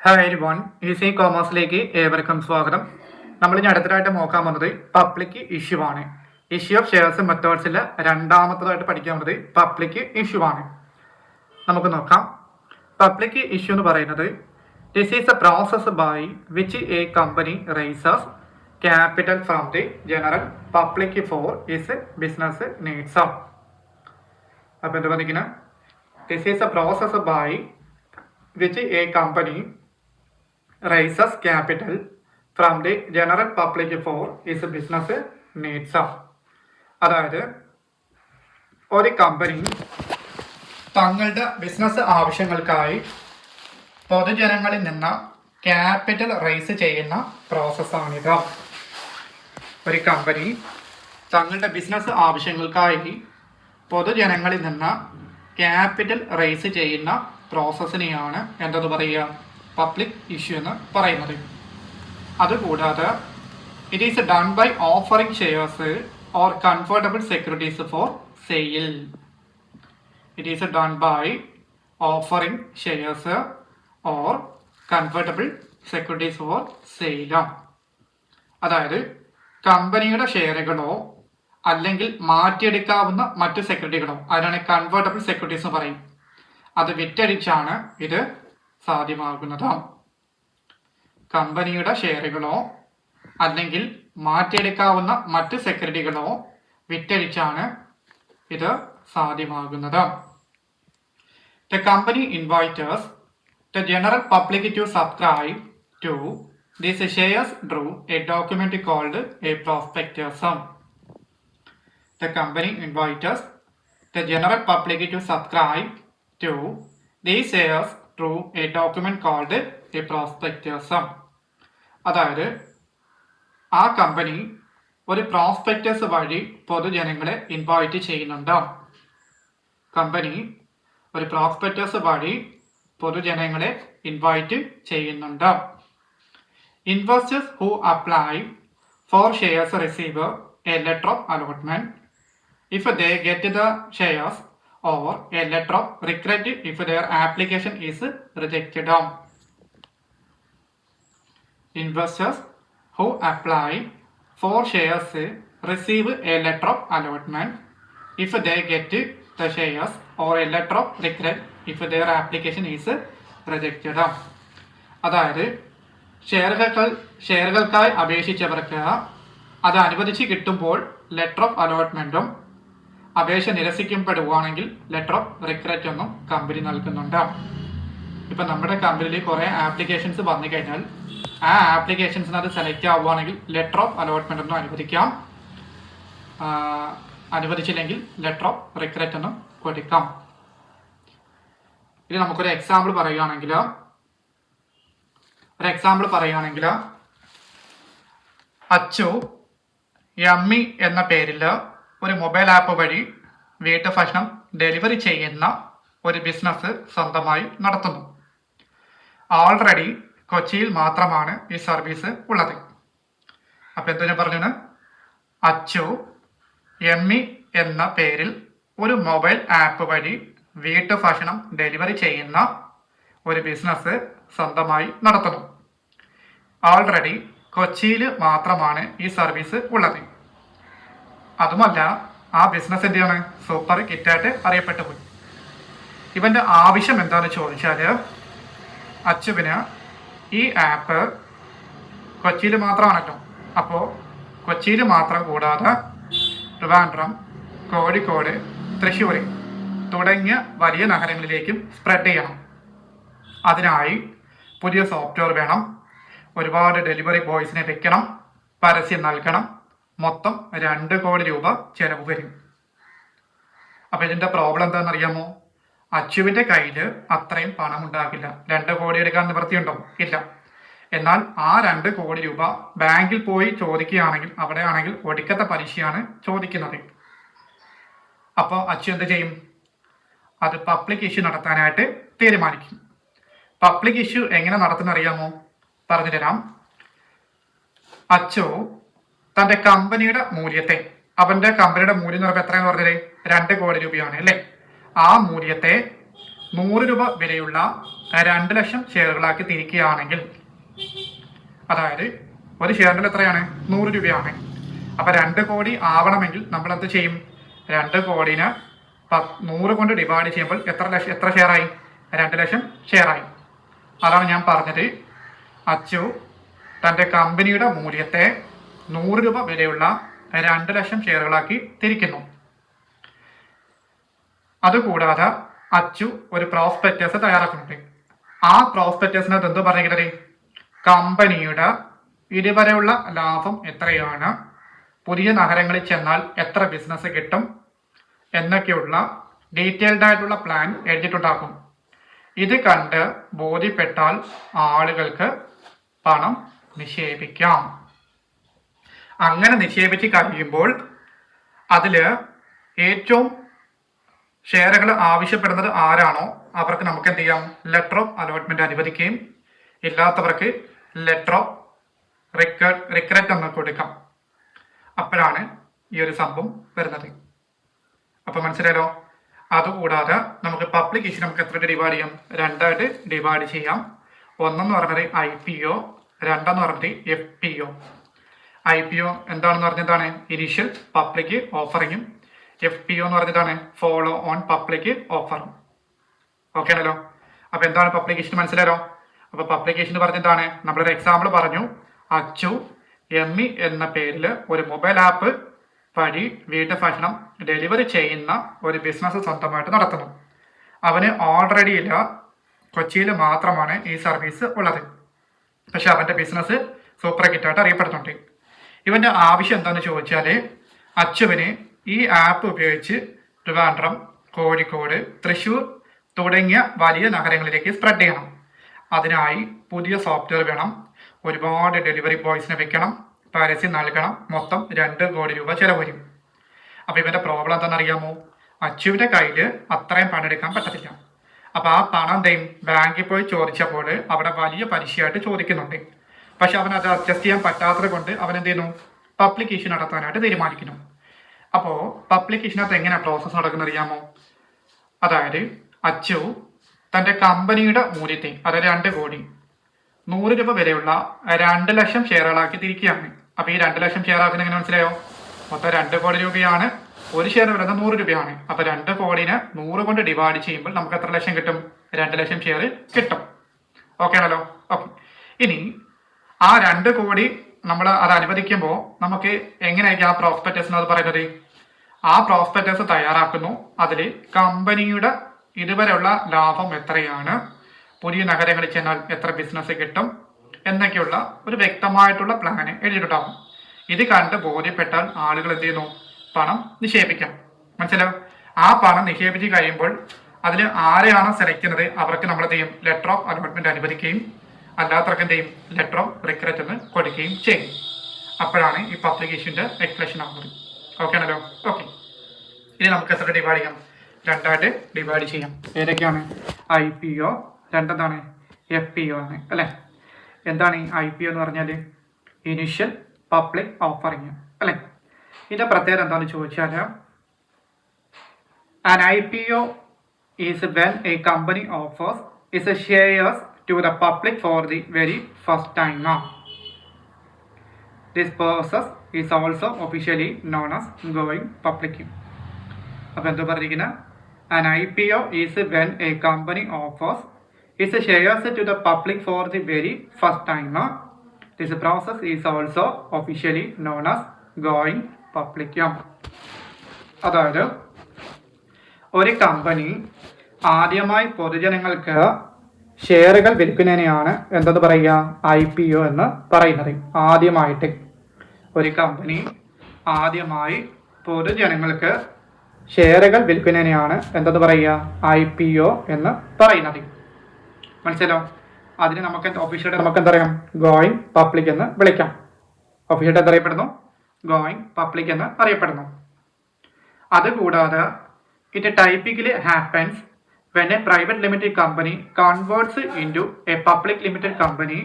Hi everyone, easy കോമേഴ്സിലേക്ക് ഏവർക്കും സ്വാഗതം. നമ്മൾ ഇനി അടുത്തതായിട്ട് നോക്കാൻ പോകുന്നത് പബ്ലിക് ഇഷ്യൂ ആണ്. ഇഷ്യൂ ഓഫ് ഷെയർസ് മെത്തേഡ്സിൽ രണ്ടാമത്തതായിട്ട് പഠിക്കാൻ പോകുന്നത് പബ്ലിക് ഇഷ്യൂ ആണ്. നമുക്ക് നോക്കാം. പബ്ലിക് ഇഷ്യൂ എന്ന് പറയുന്നത് this is a process by which a company raises capital from the general public for its business needs. അപ്പോൾ എന്താ പറഞ്ഞിരിക്കുന്നത്? This is a process by which a company raises capital from the general public for its business needs. അതായത് ഒരു company തങ്ങളുടെ business ആവശ്യങ്ങൾക്കായി പൊതുജനങ്ങളിൽ നിന്ന് capital rice ചെയ്യുന്ന പ്രോസസ്സാണിത്. ഒരു കമ്പനി തങ്ങളുടെ ബിസിനസ് ആവശ്യങ്ങൾക്കായി പൊതുജനങ്ങളിൽ നിന്ന് ക്യാപിറ്റൽ റൈസ് ചെയ്യുന്ന പ്രോസസ്സിനെയാണ് എന്തെന്ന് പറയുക? പബ്ലിക് ഇഷ്യൂ എന്ന് പറയുന്നത്. അതുകൂടാതെ it is done by offering shares or convertible securities for sale. It is done by offering shares or convertible securities for sale. അതായത് കമ്പനിയുടെ ഷെയറുകളോ അല്ലെങ്കിൽ മാറ്റിയെടുക്കാവുന്ന മറ്റു സെക്യൂരിറ്റികളോ, അതിനാണ് കൺവേർട്ടബിൾ സെക്യൂരിറ്റീസ് എന്ന് പറയും, അത് വിറ്റഴിച്ചാണ് ഇത് സാധ്യമാകുന്നത്. കമ്പനിയുടെ ഷെയറുകളോ അല്ലെങ്കിൽ മാറ്റിയെടുക്കാവുന്ന മറ്റ് സെക്യൂരിറ്റികളോ വിറ്റഴിച്ചാണ് ഇത് സാധ്യമാകുന്നത്. The company invites the general public to subscribe to these shares through a document called a prospectus. The company invites the general public to subscribe to these shares through a document called a prospectus. അതായത് ആ company ഒരു prospectus വഴി പൊതുജനങ്ങളെ invite ചെയ്യുന്നുണ്ട്. Company ഒരു prospectus വഴി പൊതുജനങ്ങളെ invite ചെയ്യുന്നുണ്ട്. Investors who apply for shares receive A letter of allotment if they get the shares or a letter of regret if their application is rejected. Investors who apply for shares receive a letter of allotment if they get the shares or a letter of regret if their application is rejected. അതായത് ഷെയറുകൾക്കായി അപേക്ഷിച്ചവർക്ക് അത് അനുവദിച്ച് കിട്ടുമ്പോൾ letter of അലോട്ട്മെന്റും അപേക്ഷ നിരസിക്കപ്പെടുകയാണെങ്കിൽ letter of regret ഒന്നും company നൽകുന്നുണ്ട്. ഇപ്പം നമ്മുടെ കമ്പനിയിൽ കുറേ ആപ്ലിക്കേഷൻസ് വന്നു കഴിഞ്ഞാൽ ആ ആപ്ലിക്കേഷൻസിന് അത് സെലക്ട് ആവുകയാണെങ്കിൽ ലെറ്റർ ഓഫ് അലോട്ട്മെന്റ് ഒന്നും അനുവദിക്കാം, അനുവദിച്ചില്ലെങ്കിൽ ലെറ്റർ ഓഫ് റിഗ്രറ്റ് ഒന്നും കൊടുക്കാം. ഇനി നമുക്കൊരു എക്സാമ്പിൾ പറയുകയാണെങ്കിൽ അച്ചു യമ്മി എന്ന പേരിൽ ഒരു മൊബൈൽ ആപ്പ് വഴി വീട്ടുഭക്ഷണം ഡെലിവറി ചെയ്യുന്ന ഒരു ബിസിനസ് സ്വന്തമായി നടത്തുന്നു. ഓൾറെഡി കൊച്ചിയിൽ മാത്രമാണ് ഈ സർവീസ് ഉള്ളത്. അപ്പം എന്തിനു പറഞ്ഞത്? അച്ചു എമ്മി എന്ന പേരിൽ ഒരു മൊബൈൽ ആപ്പ് വഴി വീട്ടുഭക്ഷണം ഡെലിവറി ചെയ്യുന്ന ഒരു ബിസിനസ് സ്വന്തമായി നടത്തുന്നു. ഓൾറെഡി കൊച്ചിയിൽ മാത്രമാണ് ഈ സർവീസ് ഉള്ളത്. അതുമല്ല, ആ ബിസിനസ് എന്താണ്? സൂപ്പർ ഹിറ്റായിട്ട് അറിയപ്പെട്ടു പോയി. ഇവൻ്റെ ആവശ്യം എന്താണെന്ന് ചോദിച്ചാൽ, അച്ചുവിന് ഈ ആപ്പ് കൊച്ചിയിൽ മാത്രമാണല്ലോ. അപ്പോൾ കൊച്ചിയിൽ മാത്രം കൂടാതെ ട്രിവാൻഡ്രം, കോഴിക്കോട്, തൃശ്ശൂർ തുടങ്ങിയ വലിയ നഗരങ്ങളിലേക്കും സ്പ്രെഡ് ചെയ്യണം. അതിനായി പുതിയ സോഫ്റ്റ്വെയർ വേണം, ഒരുപാട് ഡെലിവറി ബോയ്സിനെ വെക്കണം, പരസ്യം നൽകണം. മൊത്തം 2 കോടി രൂപ ചിലവ് വരും. അപ്പം ഇതിൻ്റെ പ്രോബ്ലം എന്താണെന്ന് അറിയാമോ? അച്ചുവിൻ്റെ കയ്യിൽ അത്രയും പണം ഉണ്ടാകില്ല. 2 കോടി എടുക്കാൻ നിവൃത്തിയുണ്ടോ? ഇല്ല. എന്നാൽ ആ 2 കോടി രൂപ ബാങ്കിൽ പോയി ചോദിക്കുകയാണെങ്കിൽ അവിടെയാണെങ്കിൽ ഒടുക്കത്തെ പലിശയാണ് ചോദിക്കുന്നത്. അപ്പോൾ അച്ചു എന്ത് ചെയ്യും? അത് പബ്ലിക് ഇഷ്യൂ നടത്താനായിട്ട് തീരുമാനിക്കും. പബ്ലിക് ഇഷ്യൂ എങ്ങനെ നടത്തുന്ന അറിയാമോ? പറഞ്ഞു തരാം. അച്ചു തൻ്റെ കമ്പനിയുടെ മൂല്യത്തെ, അവൻ്റെ കമ്പനിയുടെ മൂല്യം എന്ന് പറയുമ്പോൾ എത്രയെന്ന് പറഞ്ഞത് 2 കോടി രൂപയാണ് അല്ലേ? ആ മൂല്യത്തെ 100 രൂപ വിലയുള്ള 2 ലക്ഷം ഷെയറുകളാക്കി തിരിക്കുകയാണെങ്കിൽ, അതായത് ഒരു ഷെയറിന് എത്രയാണ്? 100 രൂപയാണ്. അപ്പം 2 കോടി ആവണമെങ്കിൽ നമ്മൾ എന്ത് ചെയ്യും? 2 കോടിനെ 100 കൊണ്ട് ഡിവൈഡ് ചെയ്യുമ്പോൾ എത്ര ഷെയറായി? 2 ലക്ഷം ഷെയറായി. അതാണ് ഞാൻ പറഞ്ഞത്, അച്ചു തൻ്റെ കമ്പനിയുടെ മൂല്യത്തെ 100 രൂപ വിലയുള്ള 2 ലക്ഷം ഷെയറുകളാക്കി തിരിക്കുന്നു. അതുകൂടാതെ അച്ചു ഒരു പ്രോസ്പെക്ടസ് തയ്യാറാക്കുന്നുണ്ട്. ആ പ്രോസ്പെക്ടസിനകത്ത് എന്ത് പറഞ്ഞിരിക്കുന്നത്? കമ്പനിയുടെ ഇതുവരെയുള്ള ലാഭം എത്രയാണ്, പുതിയ നഗരങ്ങളിൽ ചെന്നാൽ എത്ര ബിസിനസ് കിട്ടും എന്നൊക്കെയുള്ള ഡീറ്റെയിൽഡ് ആയിട്ടുള്ള പ്ലാൻ എഴുതിയിട്ടുണ്ടാക്കും. ഇത് കണ്ട് ബോധ്യപ്പെട്ടാൽ ആളുകൾക്ക് പണം നിക്ഷേപിക്കാം. അങ്ങനെ നിക്ഷേപിച്ച് കഴിയുമ്പോൾ അതിൽ ഏറ്റവും ഷെയറുകൾ ആവശ്യപ്പെടുന്നത് ആരാണോ അവർക്ക് നമുക്ക് എന്ത് ചെയ്യാം? ലെറ്റർ ഓഫ് അലോട്ട്മെന്റ് അനുവദിക്കുകയും ഇല്ലാത്തവർക്ക് ലെറ്റർ ഓഫ് റിഗ്രറ്റ് എന്ന് കൊടുക്കാം. അപ്പോഴാണ് ഈ ഒരു സംഭവം വരുന്നത്. അപ്പം മനസ്സിലായല്ലോ. അതുകൂടാതെ നമുക്ക് പബ്ലിക് ഇഷ്യൂ നമുക്ക് എത്ര ഡിവൈഡ് ചെയ്യാം? 2 ഡിവൈഡ് ചെയ്യാം. ഒന്നെന്ന് പറഞ്ഞത് IPO, 2 പറഞ്ഞത് FPO. IPO എന്താണെന്ന് പറഞ്ഞതാണ്? Initial public ഓഫറിങ്ങും. FPO എന്ന് പറഞ്ഞതാണ് ഫോളോ ഓൺ പബ്ലിക് ഓഫറും. ഓക്കെ ആണല്ലോ. അപ്പൊ എന്താണ് പബ്ലിക്കേഷൻ? മനസ്സിലായോ? അപ്പൊ പബ്ലിക്കേഷൻ പറഞ്ഞതാണ്, നമ്മളൊരു എക്സാമ്പിൾ പറഞ്ഞു. അച്ചു ME എന്ന പേരിൽ ഒരു മൊബൈൽ ആപ്പ് വഴി വീട്ടു ഭക്ഷണം ഡെലിവറി ചെയ്യുന്ന ഒരു ബിസിനസ് സ്വന്തമായിട്ട് നടത്തുന്നു. അവന് ഓൾറെഡി ഇല്ല, കൊച്ചിയിൽ മാത്രമാണ് ഈ സർവീസ് ഉള്ളത്. പക്ഷെ അവൻ്റെ ബിസിനസ് സൂപ്പർ ഹിറ്റായിട്ട് അറിയപ്പെടുന്നുണ്ട്. ഇവൻ്റെ ആവശ്യം എന്താണെന്ന് ചോദിച്ചാൽ, അച്ചുവിന് ഈ ആപ്പ് ഉപയോഗിച്ച് ട്രിവാൻഡ്രം, കോഴിക്കോട്, തൃശ്ശൂർ തുടങ്ങിയ വലിയ നഗരങ്ങളിലേക്ക് സ്പ്രെഡ് ചെയ്യണം. അതിനായി പുതിയ സോഫ്റ്റ്വെയർ വേണം, ഒരുപാട് ഡെലിവറി ബോയ്സിനെ വെക്കണം, പരസ്യം നൽകണം, മൊത്തം 2 കോടി രൂപ ചിലവ് വരും. അപ്പോൾ ഇവൻ്റെ പ്രോബ്ലം എന്താണെന്ന് അറിയാമോ? അച്ചുവിൻ്റെ കയ്യിൽ അത്രയും പണം എടുക്കാൻ പറ്റത്തില്ല. അപ്പോൾ ആ പണം എന്തെയും ബാങ്കിൽ പോയി ചോദിച്ചപ്പോൾ അവിടെ വലിയ പലിശയായിട്ട് ചോദിക്കുന്നുണ്ട്. പക്ഷെ അവൻ അത് അഡ്ജസ്റ്റ് ചെയ്യാൻ പറ്റാത്തത് കൊണ്ട് അവൻ എന്ത് ചെയ്യുന്നു? പബ്ലിക് ഇഷ്യൂ നടത്താനായിട്ട് തീരുമാനിക്കുന്നു. അപ്പോൾ പബ്ലിക് ഇഷ്യൂനകത്ത് എങ്ങനെയാണ് പ്രോസസ്സ് നടക്കുന്നത് അറിയാമോ? അതായത് അച്ചു തൻ്റെ കമ്പനിയുടെ മൂല്യത്തെ, അതായത് 2 കോടി 100 രൂപ വിലയുള്ള 2 ലക്ഷം ഷെയറുകളാക്കി തിരിക്കുകയാണ്. അപ്പോൾ ഈ 2 ലക്ഷം ഷെയർ ആക്കുന്നത് എങ്ങനെ മനസ്സിലായോ? മൊത്തം 2 കോടി രൂപയാണ്, ഒരു ഷെയർ വരുന്നത് 100 രൂപയാണ്. അപ്പോൾ 2 കോടിനെ 100 കൊണ്ട് ഡിവൈഡ് ചെയ്യുമ്പോൾ നമുക്ക് എത്ര ലക്ഷം കിട്ടും? 2 ലക്ഷം ഷെയർ കിട്ടും. ഓക്കെ ആണല്ലോ. ഓക്കെ. ഇനി ആ 2 കോടി നമ്മൾ അത് അനുവദിക്കുമ്പോൾ നമുക്ക് എങ്ങനെയായിരിക്കും ആ പ്രോസ്പെക്ടസ് അത് പറയുന്നത്? ആ പ്രോസ്പെക്ടസ് തയ്യാറാക്കുന്നു. അതിൽ കമ്പനിയുടെ ഇതുവരെയുള്ള ലാഭം എത്രയാണ്, പുതിയ നഗരങ്ങളിൽ ചെന്നാൽ എത്ര ബിസിനസ് കിട്ടും എന്നൊക്കെയുള്ള ഒരു വ്യക്തമായിട്ടുള്ള പ്ലാന് എഴുതിയിട്ടുണ്ടാകും. ഇത് കണ്ട് ബോധ്യപ്പെട്ടാൽ ആളുകൾ എന്ത് ചെയ്യുന്നു? പണം നിക്ഷേപിക്കാം. മനസ്സിലാവും? ആ പണം നിക്ഷേപിച്ച് കഴിയുമ്പോൾ അതിൽ ആരെയാണോ സെലക്ട് ചെയ്യുന്നത് അവർക്ക് നമ്മൾ എന്ത് ചെയ്യും? ലെറ്റർ ഓഫ് അലോട്ട്മെന്റ് അനുവദിക്കുകയും അല്ലാത്തവർക്ക് എന്ത് ചെയ്യും? ലെറ്റർ ഓഫ് റിഗ്രറ്റ് എന്ന് കൊടുക്കുകയും ചെയ്യും. അപ്പോഴാണ് ഈ പബ്ലിക് ഇഷ്യൂന്റെ എക്സ്പ്ലഷൻ ആകുന്നത്. ഓക്കെ ആണല്ലോ. ഓക്കെ. ഇനി നമുക്ക് എത്ര ഡിവൈഡ് ചെയ്യാം? 2 ഡിവൈഡ് ചെയ്യാം. ഏതൊക്കെയാണ്? IPO, 2 FPO ആണ് അല്ലേ? എന്താണ് ഈ IPO എന്ന് പറഞ്ഞാൽ? ഇനീഷ്യൽ പബ്ലിക് ഓഫറിങ് അല്ലേ? ഇതിന്റെ പ്രത്യേകത എന്താണെന്ന് ചോദിച്ചാൽ, an IPO is when a company offers its shares to the public for the very first time. This process is also officially known as going public. അപ്പോൾ എന്താ പറഞ്ഞിരിക്കുന്നത്? An IPO is when a company offers its shares to the public for the very first time. This process is also officially known as going public. അതായത് ഒരു company ആദ്യമായി പൊതുജനങ്ങൾക്ക് ഷെയറുകൾ വിൽക്കുന്നതിനെയാണ് എന്തെന്ന് പറയുക? IPO എന്ന് പറയുന്നത്. ആദ്യമായിട്ട് ഒരു കമ്പനി ആദ്യമായി പൊതുജനങ്ങൾക്ക് ഷെയറുകൾ വിൽക്കുന്നതിനെയാണ് എന്തെന്ന് പറയുക? IPO എന്ന് പറയുന്നത്. മനസ്സിലോ? അതിന് നമുക്ക് ഒഫീഷ്യലായിട്ട് നമുക്ക് എന്താ പറയാം? ഗോയിങ് പബ്ലിക് എന്ന് വിളിക്കാം. ഒഫീഷ്യലായിട്ട് എന്തറിയപ്പെടുന്നു? ഗോയിങ് പബ്ലിക് എന്ന് അറിയപ്പെടുന്നു. അതുകൂടാതെ it typically happens when a private limited company converts into a public limited company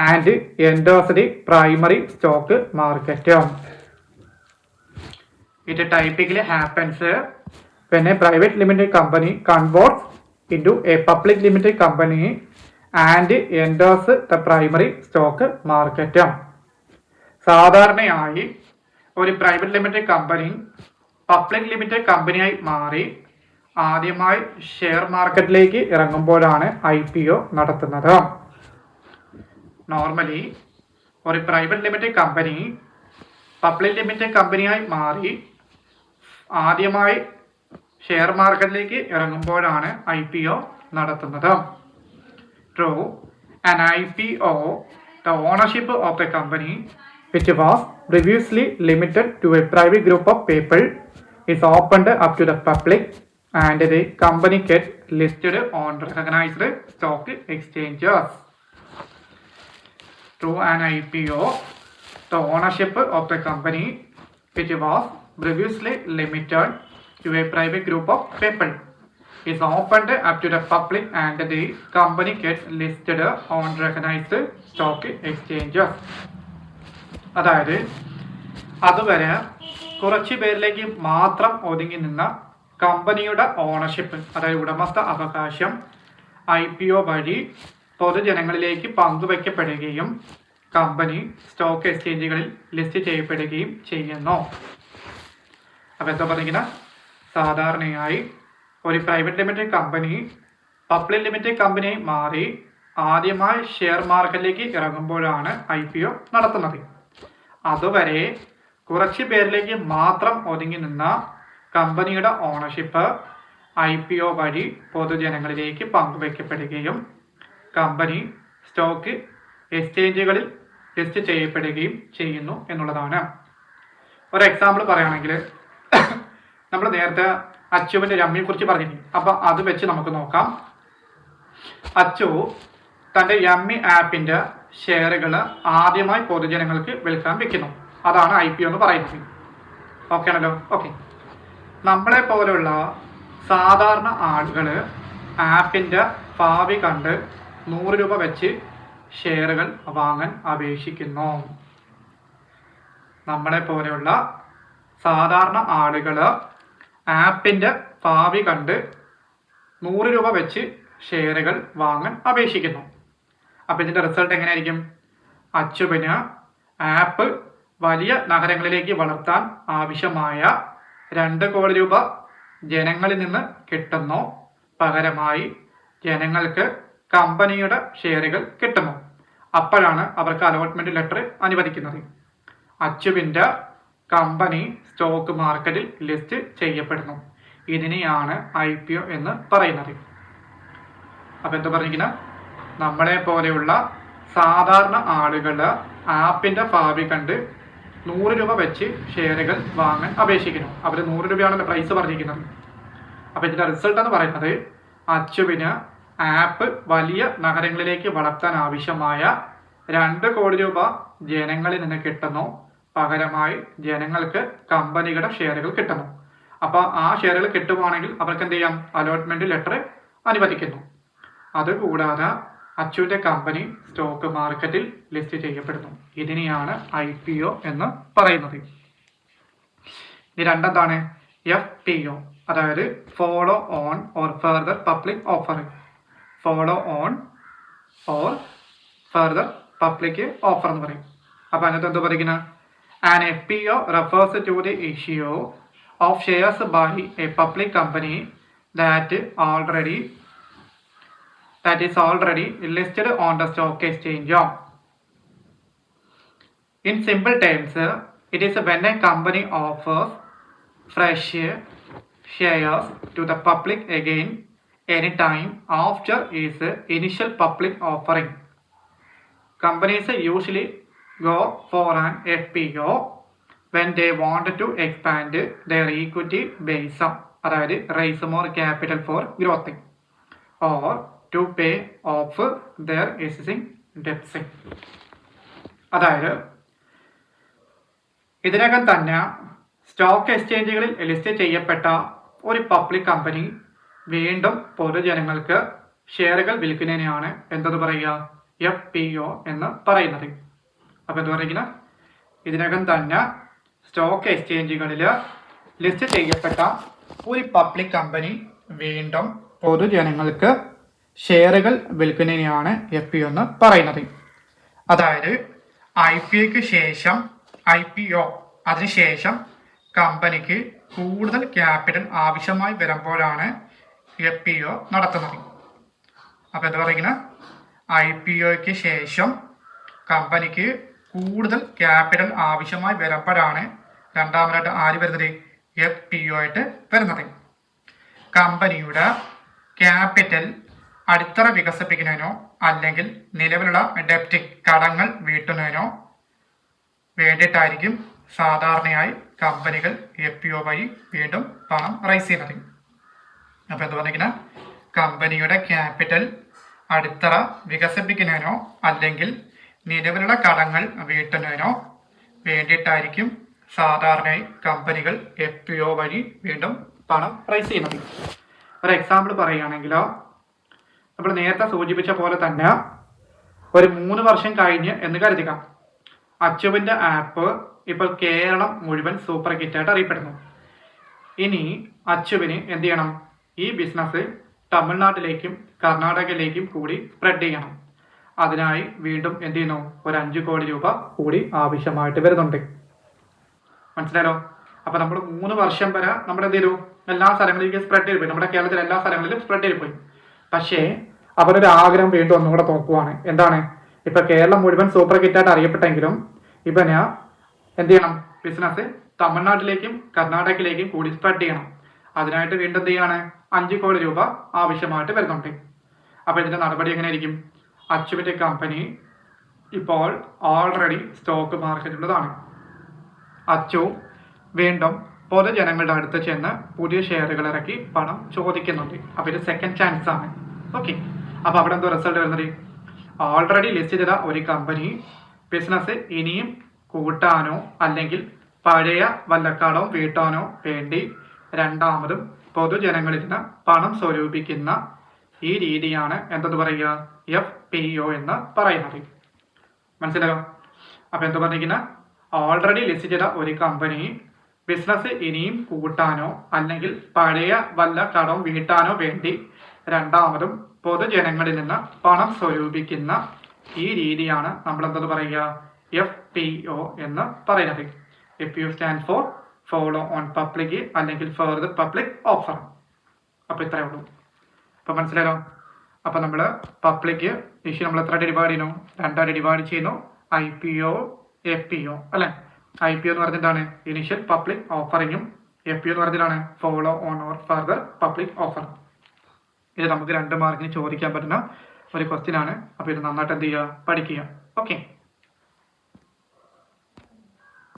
and enters the primary stock market. It typically happens when a private limited company converts into a public limited company and enters the primary stock market. സാധാരണയായി ഒരു private limited company public limited കമ്പനിയായി മാറി ആദ്യമായി share മാർക്കറ്റിലേക്ക് ഇറങ്ങുമ്പോഴാണ് IPO നടത്തുന്നത്. Normally ഒരു private limited company public limited കമ്പനിയായി മാറി ആദ്യമായി ഷെയർ മാർക്കറ്റിലേക്ക് ഇറങ്ങുമ്പോഴാണ് IPO നടത്തുന്നത്. True, an IPO, the ownership of the company, which was previously limited to a private group of people, is opened up to the public and the company gets listed on recognized stock exchanges. Through an IPO, the ownership of the company, which was previously limited to a private group of people, is opened up to the public and the company gets listed on recognized stock exchanges. അതായത് അതുവരെ കുറച്ചു പേരിലേക്ക് മാത്രം ഒതുങ്ങി നിന്ന കമ്പനിയുടെ ownership, അതായത് ഉടമസ്ഥ അവകാശം IPO വഴി പൊതുജനങ്ങളിലേക്ക് പങ്കുവയ്ക്കപ്പെടുകയും കമ്പനി സ്റ്റോക്ക് എക്സ്ചേഞ്ചുകളിൽ ലിസ്റ്റ് ചെയ്യപ്പെടുകയും ചെയ്യുന്നു. അപ്പോൾ എന്താ പറഞ്ഞിരിക്കുന്നത്, സാധാരണയായി ഒരു private limited company public limited കമ്പനിയായി മാറി ആദ്യമായി ഷെയർ മാർക്കറ്റിലേക്ക് ഇറങ്ങുമ്പോഴാണ് IPO നടത്തുന്നത്. അതുവരെ കുറച്ച് പേരിലേക്ക് മാത്രം ഒതുങ്ങി നിന്ന കമ്പനിയുടെ ഓണർഷിപ്പ് IPO വഴി പൊതുജനങ്ങളിലേക്ക് പങ്കുവയ്ക്കപ്പെടുകയും കമ്പനി സ്റ്റോക്ക് എക്സ്ചേഞ്ചുകളിൽ ലിസ്റ്റ് ചെയ്യപ്പെടുകയും ചെയ്യുന്നു എന്നുള്ളതാണ്. ഒരു എക്സാമ്പിൾ പറയുകയാണെങ്കിൽ നമ്മൾ നേരത്തെ അച്ചുവിൻ്റെ രമ്മിയെ കുറിച്ച് പറഞ്ഞിരുന്നു. അപ്പം അത് വെച്ച് നമുക്ക് നോക്കാം. അച്ചു തൻ്റെ രമ്മി ആപ്പിൻ്റെ ഷെയറുകൾ ആദ്യമായി പൊതുജനങ്ങൾക്ക് വിൽക്കാൻ വെക്കുന്നു. അതാണ് IPO എന്ന് പറയുന്നത്. ഓക്കെ ആണല്ലോ? ഓക്കെ. നമ്മളെ പോലുള്ള സാധാരണ ആളുകൾ ആപ്പിൻ്റെ ഭാവി കണ്ട് 100 രൂപ വെച്ച് ഷെയറുകൾ വാങ്ങാൻ അപേക്ഷിക്കുന്നു. നമ്മളെ പോലെയുള്ള സാധാരണ ആളുകൾ ആപ്പിൻ്റെ ഭാവി കണ്ട് 100 രൂപ വെച്ച് ഷെയറുകൾ വാങ്ങാൻ അപേക്ഷിക്കുന്നു. അപ്പോൾ ഇതിൻ്റെ റിസൾട്ട് എങ്ങനെയായിരിക്കും? അച്ചുവിന് ആപ്പ് വലിയ നഗരങ്ങളിലേക്ക് വളർത്താൻ ആവശ്യമായ 2 കോടി രൂപ ജനങ്ങളിൽ നിന്ന് കിട്ടുന്നു. പകരമായി ജനങ്ങൾക്ക് കമ്പനിയുടെ ഷെയറുകൾ കിട്ടുന്നു. അപ്പോഴാണ് അവർക്ക് അലോട്ട്മെൻറ്റ് ലെറ്റർ അനുവദിക്കുന്നത്. അച്ചുവിൻ്റെ കമ്പനി സ്റ്റോക്ക് മാർക്കറ്റിൽ ലിസ്റ്റ് ചെയ്യപ്പെടുന്നു. ഇതിനെയാണ് IPO എന്ന് പറയുന്നത്. അപ്പോൾ എന്താ പറഞ്ഞിരിക്കുന്നത്, നമ്മളെ പോലെയുള്ള സാധാരണ ആളുകൾ ആപ്പിൻ്റെ ഭാവി കണ്ട് 100 രൂപ വെച്ച് ഷെയറുകൾ വാങ്ങാൻ അപേക്ഷിക്കുന്നു. അവർ 100 രൂപയാണല്ലോ പ്രൈസ് പറഞ്ഞിരിക്കുന്നത്. അപ്പോൾ ഇതിൻ്റെ റിസൾട്ട് എന്ന് പറയുന്നത് അച്ചുവിന് ആപ്പ് വലിയ നഗരങ്ങളിലേക്ക് വളർത്താൻ ആവശ്യമായ 2 കോടി രൂപ ജനങ്ങളിൽ നിന്ന് കിട്ടുന്നു. പകരമായി ജനങ്ങൾക്ക് കമ്പനിയുടെ ഷെയറുകൾ കിട്ടുന്നു. അപ്പോൾ ആ ഷെയറുകൾ കിട്ടുവാണെങ്കിൽ അവർക്ക് എന്ത് ചെയ്യാം, അലോട്ട്മെൻറ്റ് ലെറ്റർ അനുവദിക്കുന്നു. അതുകൂടാതെ അച്ചുവിൻ്റെ കമ്പനി സ്റ്റോക്ക് മാർക്കറ്റിൽ ലിസ്റ്റ് ചെയ്യപ്പെടുന്നു. ഇതിനെയാണ് IPO എന്ന് പറയുന്നത്. ഇനി രണ്ടെന്താണ് FPO, അതായത് follow on or further public offering. Follow on or further public offer എന്ന് പറയും. അപ്പോൾ അതിനകത്ത് എന്താ പറയുന്നത്, an FPO refers to the issue of shares by a public company that is already listed on the stock exchange. In simple terms, it is when a company offers fresh shares to the public again anytime after its initial public offering. Companies usually go for an FPO when they want to expand their equity base, അതായത് raise more capital for growth, or to pay off their existing debts. അതായത് ഇതിനകം തന്നെ stock എക്സ്ചേഞ്ചുകളിൽ list ചെയ്യപ്പെട്ട ഒരു public company വീണ്ടും പൊതുജനങ്ങൾക്ക് ഷെയറുകൾ വിൽക്കുന്നതിനെയാണ് എന്തെന്ന് പറയുക, FPO എന്ന് പറയുന്നത്. അപ്പോൾ എന്താ പറയുന്നത്, ഇതിനകം തന്നെ സ്റ്റോക്ക് എക്സ്ചേഞ്ചുകളിൽ ലിസ്റ്റ് ചെയ്യപ്പെട്ട ഒരു പബ്ലിക് കമ്പനി വീണ്ടും പൊതുജനങ്ങൾക്ക് ഷെയറുകൾ വിൽക്കുന്നതിനെയാണ് FPO എന്ന് പറയുന്നത്. അതായത് IPOയ്ക്ക് ശേഷം അതിനുശേഷം കമ്പനിക്ക് കൂടുതൽ ക്യാപിറ്റൽ ആവശ്യമായി വരുമ്പോഴാണ് FPO നടത്തുന്നത്. അപ്പോൾ എന്താ പറയുന്നത്, IPOയ്ക്ക് ശേഷം കമ്പനിക്ക് കൂടുതൽ ക്യാപിറ്റൽ ആവശ്യമായി വരുമ്പോഴാണ് രണ്ടാമതായിട്ട് ആര് വരുന്നത്, FPO ആയിട്ട് വരുന്നത്. കമ്പനിയുടെ ക്യാപിറ്റൽ അടിത്തറ വികസിപ്പിക്കുന്നതിനോ അല്ലെങ്കിൽ നിലവിലുള്ള ഡെപ്റ്റ് കടങ്ങൾ വീട്ടുന്നതിനോ വേണ്ടിയിട്ടായിരിക്കും സാധാരണയായി കമ്പനികൾ FPO വഴി വീണ്ടും പണം റൈസ് ചെയ്യുന്നത്. അപ്പോൾ എന്താ പറഞ്ഞിരിക്കുന്നത്, കമ്പനിയുടെ ക്യാപിറ്റൽ അടിത്തറ വികസിപ്പിക്കുന്നതിനോ അല്ലെങ്കിൽ നിലവിലുള്ള കടങ്ങൾ വീട്ടുന്നതിനോ വേണ്ടിയിട്ടായിരിക്കും സാധാരണയായി കമ്പനികൾ FPO വഴി വീണ്ടും പണം റൈസ് ചെയ്യുന്നത്. ഒരു എക്സാമ്പിൾ പറയുകയാണെങ്കിലോ, നമ്മൾ നേരത്തെ സൂചിപ്പിച്ച പോലെ തന്നെ ഒരു 3 വർഷം കഴിഞ്ഞ് എന്ന് കരുതുക, അച്ചുവിൻ്റെ ആപ്പ് ഇപ്പോൾ കേരളം മുഴുവൻ സൂപ്പർ ഹിറ്റായിട്ട് അറിയപ്പെടുന്നു. ഇനി അച്ചുവിന് എന്ത് ചെയ്യണം, ഈ ബിസിനസ് തമിഴ്നാട്ടിലേക്കും കർണാടകയിലേക്കും കൂടി സ്പ്രെഡ് ചെയ്യണം. അതിനായി വീണ്ടും എന്ത് ചെയ്യുന്നു, ഒരു 5 കോടി രൂപ കൂടി ആവശ്യമായിട്ട് വരുന്നുണ്ട്. മനസ്സിലായോ? അപ്പോൾ നമ്മൾ 3 വർഷം വരെ നമ്മൾ എന്ത് ചെയ്തു, എല്ലാ സ്ഥലങ്ങളിലേക്കും സ്പ്രെഡ് ചെയ്ത് പോയി, നമ്മുടെ കേരളത്തിലെ എല്ലാ സ്ഥലങ്ങളിലും സ്പ്രെഡ് ചെയ്ത് പോയി. പക്ഷേ അവരൊരു ആഗ്രഹം വീണ്ടും ഒന്നുകൂടെ നോക്കുവാണ്. എന്താണ്, ഇപ്പൊ കേരളം മുഴുവൻ സൂപ്പർ ഹിറ്റായിട്ട് അറിയപ്പെട്ടെങ്കിലും ഇവന് എന്ത് ചെയ്യണം, ബിസിനസ് തമിഴ്നാട്ടിലേക്കും കർണാടകയിലേക്കും കൂടി സ്പ്രെഡ് ചെയ്യണം. അതിനായിട്ട് വീണ്ടും എന്ത് ചെയ്യാണ്, 5 കോടി രൂപ ആവശ്യമായിട്ട് വരുന്നുണ്ട്. അപ്പോൾ ഇതിന്റെ നടപടി എങ്ങനെയായിരിക്കും, അച്ചുവിന്റെ കമ്പനി ഇപ്പോൾ ഓൾറെഡി സ്റ്റോക്ക് മാർക്കറ്റിലുള്ളതാണ്. അച്ചു വീണ്ടും പൊതുജനങ്ങളുടെ അടുത്ത് ചെന്ന് പുതിയ ഷെയറുകൾ ഇറക്കി പണം ചോദിക്കുന്നുണ്ട്. അപ്പോൾ ഇത് സെക്കൻഡ് ചാൻസ് ആണ്. ഓക്കെ, അപ്പോൾ അവിടെ എന്തോ റിസൾട്ട് വരുന്നത്, ഓൾറെഡി ലിസ്റ്റ് ചെയ്ത ഒരു കമ്പനി ബിസിനസ് ഇനിയും കൂട്ടാനോ അല്ലെങ്കിൽ പഴയ വല്ല കടവും വീട്ടാനോ വേണ്ടി രണ്ടാമതും പൊതുജനങ്ങളിൽ നിന്ന് പണം സ്വരൂപിക്കുന്ന ഈ രീതിയാണ് എന്തെന്ന് പറയുക, FPO എന്ന് പറയുന്നത്. മനസ്സിലായോ? അപ്പോൾ എന്താ പറഞ്ഞിരിക്കുന്ന, ഓൾറെഡി ലിസ്റ്റ് ചെയ്ത ഒരു കമ്പനി ബിസിനസ് ഇനിയും കൂട്ടാനോ അല്ലെങ്കിൽ പഴയ വല്ല കടവും വീട്ടാനോ വേണ്ടി രണ്ടാമതും പൊതുജനങ്ങളിൽ നിന്ന് പണം സ്വരൂപിക്കുന്ന ഈ രീതിയാണ് നമ്മൾ എന്തെന്ന് പറയുക, FPO എന്ന് പറയുന്നത്. FPO stand for follow on public അല്ലെങ്കിൽ ഫർദർ പബ്ലിക് ഓഫർ. അപ്പോൾ ഇത്രയേ ഉള്ളൂ. അപ്പോൾ മനസ്സിലായോ? അപ്പോൾ നമ്മൾ പബ്ലിക് ഇഷ്യൂ നമ്മൾ എത്ര ഡിവൈഡ് ചെയ്യുന്നു, 2 ആയിട്ട് ഡിവൈഡ് ചെയ്യുന്നു, IPO FPO അല്ലേ. IPO എന്ന് പറഞ്ഞിട്ടാണ് ഇനിഷ്യൽ പബ്ലിക് ഓഫറിങ്ങും, FPO എന്ന് പറഞ്ഞിട്ടാണ് follow on or further public offer. ഇത് നമുക്ക് 2 മാർക്കിന് ചോദിക്കാൻ പറ്റുന്ന ഒരു ക്വസ്റ്റ്യൻ ആണ്. അപ്പോൾ ഇത് നന്നായിട്ട് എന്ത് ചെയ്യുക, പഠിക്കുക. ഓക്കെ.